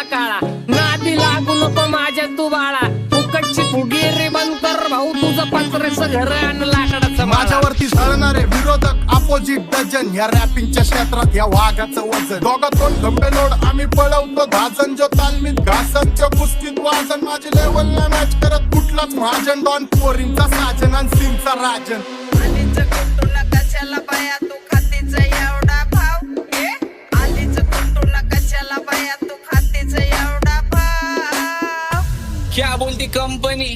झाला काळा. नादी लागू नको माझ्या तू बाळा, फुकटची फुगीरी बंद कर भाऊ, तुझं पत्र्याचं घर आणि लाकडाचं माळा. माझ्यावरती झळणारे विरोधक अपोजिट डझन, या रॅपिंगच्या क्षेत्रात या वाघाचं वजन. दोघातून खंबे लोड आम्ही पळवतो धाजन, जो तालमीत घासनच्या कुस्तीत वाजन. माझी लेवल नाही मॅच करत कुठलाच महाजन, डॉन पोरींचा साजन आणि सिंगचा राजन. आलीच कुटूला कशाला बाया तू खातीच एवढा भाव, आलीच कुटूला कशाला बाया तू खातीच एवढा भाव. क्या बोलती कंपनी